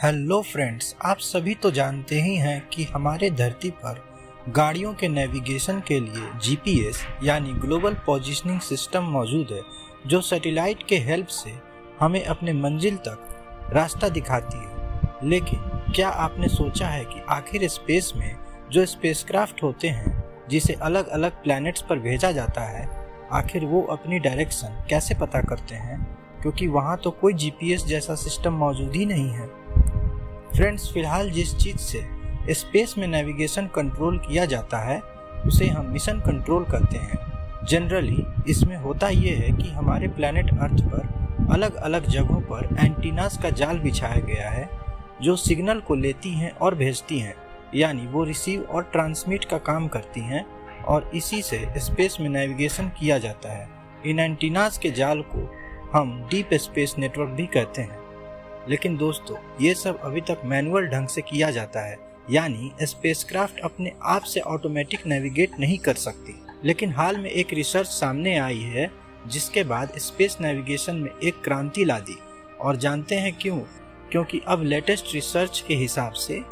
Hello friends, आप सभी तो जानते ही हैं कि हमारे धरती पर गाड़ियों के नेविगेशन के लिए जीपीएस यानी ग्लोबल पोजीशनिंग सिस्टम मौजूद है, जो सैटेलाइट के हेल्प से हमें अपने मंजिल तक रास्ता दिखाती है। लेकिन क्या आपने सोचा है कि आखिर स्पेस में जो स्पेसक्राफ्ट होते हैं जिसे अलग अलग प्लैनेट्स पर भेजा जाता है, आखिर वो अपनी डायरेक्शन कैसे पता करते हैं, क्योंकि वहाँ तो कोई जीपीएस जैसा सिस्टम मौजूद ही नहीं है। फ्रेंड्स, फिलहाल जिस चीज़ से स्पेस में नेविगेशन कंट्रोल किया जाता है उसे हम मिशन कंट्रोल करते हैं। जनरली इसमें होता ये है कि हमारे प्लैनेट अर्थ पर अलग अलग जगहों पर एंटीनास का जाल बिछाया गया है जो सिग्नल को लेती हैं और भेजती हैं, यानी वो रिसीव और ट्रांसमिट का काम करती हैं, और इसी से स्पेस में नेविगेशन किया जाता है। इन एंटीनास के जाल को हम डीप स्पेस नेटवर्क भी कहते हैं। लेकिन दोस्तों, ये सब अभी तक मैनुअल ढंग से किया जाता है, यानी स्पेसक्राफ्ट अपने आप से ऑटोमेटिक नेविगेट नहीं कर सकती। लेकिन हाल में एक रिसर्च सामने आई है जिसके बाद स्पेस नेविगेशन में एक क्रांति ला दी। और जानते हैं क्यों? क्योंकि अब लेटेस्ट रिसर्च के हिसाब से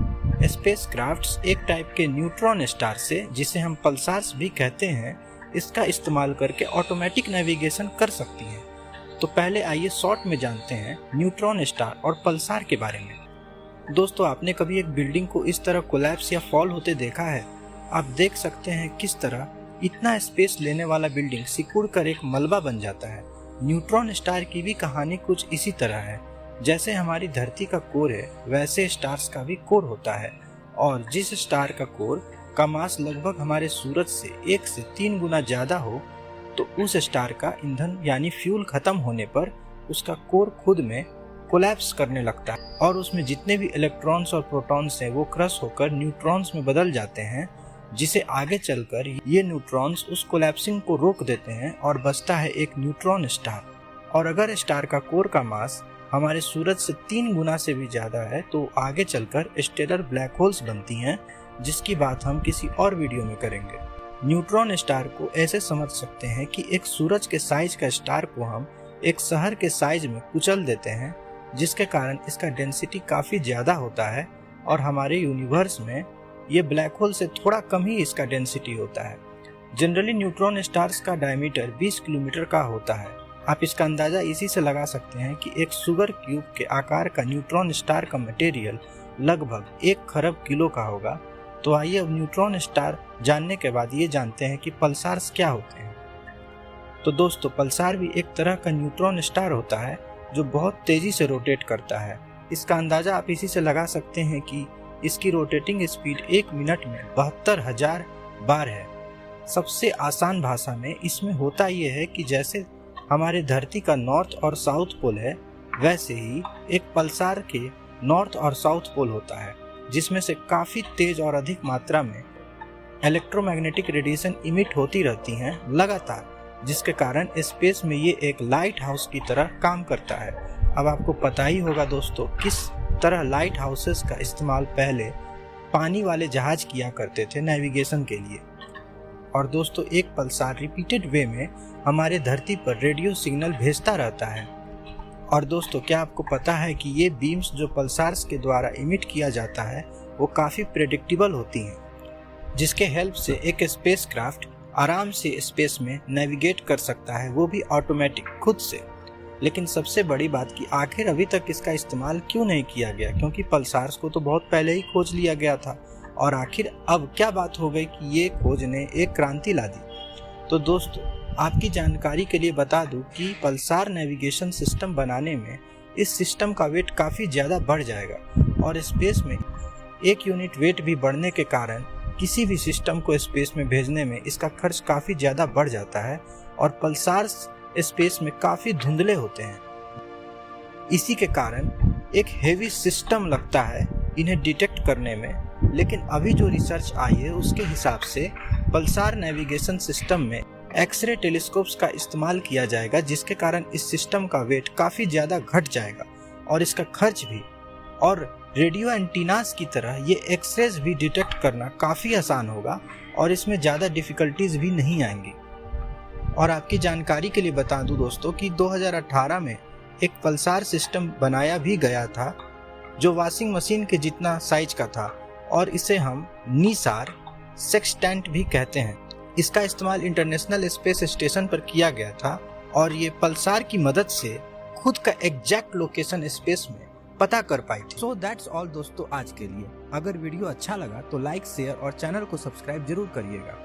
स्पेसक्राफ्ट्स एक टाइप के न्यूट्रॉन स्टार से, जिसे हम पल्सार्स भी कहते हैं, इसका इस्तेमाल करके ऑटोमेटिक नेविगेशन कर सकती हैं। तो पहले आइए शॉर्ट में जानते हैं न्यूट्रॉन स्टार और पल्सार के बारे में। दोस्तों, आपने कभी एक बिल्डिंग को इस तरह कोलैप्स या फॉल होते देखा है? आप देख सकते हैं किस तरह इतना स्पेस लेने वाला बिल्डिंग सिकुड़ कर एक मलबा बन जाता है। न्यूट्रॉन स्टार की भी कहानी कुछ इसी तरह है। जैसे हमारी धरती का कोर है, वैसे स्टार्स का भी कोर होता है, और जिस स्टार का कोर का मास लगभग हमारे सूरज से 1 से 3 गुना ज्यादा हो, तो उस स्टार का ईंधन यानी फ्यूल खत्म होने पर उसका कोर खुद में कोलैप्स करने लगता है, और उसमें जितने भी इलेक्ट्रॉन्स और प्रोटॉन्स हैं वो क्रश होकर न्यूट्रॉन्स में बदल जाते हैं, जिसे आगे चलकर ये न्यूट्रॉन्स उस कोलैप्सिंग को रोक देते हैं और बचता है एक न्यूट्रॉन स्टार। और अगर स्टार का कोर का मास हमारे सूरज से 3 गुना से भी ज्यादा है तो आगे चलकर स्टेलर ब्लैक होल्स बनती हैं, जिसकी बात हम किसी और वीडियो में करेंगे। न्यूट्रॉन स्टार को ऐसे समझ सकते हैं कि एक सूरज के साइज का स्टार को हम एक शहर के साइज में कुचल देते हैं, जिसके कारण इसका डेंसिटी काफ़ी ज़्यादा होता है, और हमारे यूनिवर्स में ये ब्लैक होल से थोड़ा कम ही इसका डेंसिटी होता है। जनरली न्यूट्रॉन स्टार्स का डायमीटर 20 किलोमीटर का होता है। आप इसका अंदाज़ा इसी से लगा सकते हैं कि एक शुगर क्यूब के आकार का न्यूट्रॉन स्टार का मटेरियल लगभग 1 खरब किलो का होगा। तो आइए अब न्यूट्रॉन स्टार जानने के बाद ये जानते हैं कि पल्सार्स क्या होते हैं। तो दोस्तों, पल्सार भी एक तरह का न्यूट्रॉन स्टार होता है जो बहुत तेजी से रोटेट करता है। इसका अंदाजा आप इसी से लगा सकते हैं कि इसकी रोटेटिंग स्पीड 1 मिनट में 72,000 बार है। सबसे आसान भाषा में इसमें होता यह है कि जैसे हमारे धरती का नॉर्थ और साउथ पोल है, वैसे ही एक पल्सार के नॉर्थ और साउथ पोल होता है, जिसमें से काफ़ी तेज और अधिक मात्रा में इलेक्ट्रोमैग्नेटिक रेडिएशन इमिट होती रहती हैं लगातार, जिसके कारण स्पेस में ये एक लाइट हाउस की तरह काम करता है। अब आपको पता ही होगा दोस्तों, किस तरह लाइट हाउसेस का इस्तेमाल पहले पानी वाले जहाज किया करते थे नेविगेशन के लिए। और दोस्तों, एक पल्सार रिपीटेड वे में हमारे धरती पर रेडियो सिग्नल भेजता रहता है। और दोस्तों, क्या आपको पता है कि ये बीम्स जो पल्सार्स के द्वारा इमिट किया जाता है वो काफ़ी प्रेडिक्टेबल होती हैं, जिसके हेल्प से एक स्पेसक्राफ्ट आराम से स्पेस में नेविगेट कर सकता है, वो भी ऑटोमेटिक खुद से। लेकिन सबसे बड़ी बात कि आखिर अभी तक इसका इस्तेमाल क्यों नहीं किया गया, क्योंकि पल्सार्स को तो बहुत पहले ही खोज लिया गया था, और आखिर अब क्या बात हो गई कि ये खोज ने एक क्रांति ला दी। तो दोस्तों, आपकी जानकारी के लिए बता दूं कि पल्सार नेविगेशन सिस्टम बनाने में इस सिस्टम का वेट काफ़ी ज़्यादा बढ़ जाएगा, और स्पेस में 1 यूनिट वेट भी बढ़ने के कारण किसी भी सिस्टम को स्पेस में भेजने में इसका खर्च काफ़ी ज़्यादा बढ़ जाता है, और पल्सार्स स्पेस में काफ़ी धुंधले होते हैं। इसी के कारण एक हेवी सिस्टम लगता है इन्हें डिटेक्ट करने में। लेकिन अभी जो रिसर्च आई है उसके हिसाब से पल्सार नेविगेशन सिस्टम में एक्सरे टेलीस्कोप्स का इस्तेमाल किया जाएगा, जिसके कारण इस सिस्टम का वेट काफ़ी ज़्यादा घट जाएगा, और इसका खर्च भी। और रेडियो एंटीनास की तरह ये एक्सरेज भी डिटेक्ट करना काफ़ी आसान होगा, और इसमें ज़्यादा डिफ़िकल्टीज भी नहीं आएंगी। और आपकी जानकारी के लिए बता दूं दोस्तों कि 2018 में एक पल्सार सिस्टम बनाया भी गया था, जो वॉशिंग मशीन के जितना साइज का था और इसे हम निसार सेक्सटेंट भी कहते हैं। इसका इस्तेमाल इंटरनेशनल स्पेस स्टेशन पर किया गया था और ये पल्सार की मदद से खुद का एग्जैक्ट लोकेशन स्पेस में पता कर पाई थी। सो दैट्स ऑल दोस्तों आज के लिए। अगर वीडियो अच्छा लगा तो लाइक, शेयर और चैनल को सब्सक्राइब जरूर करिएगा।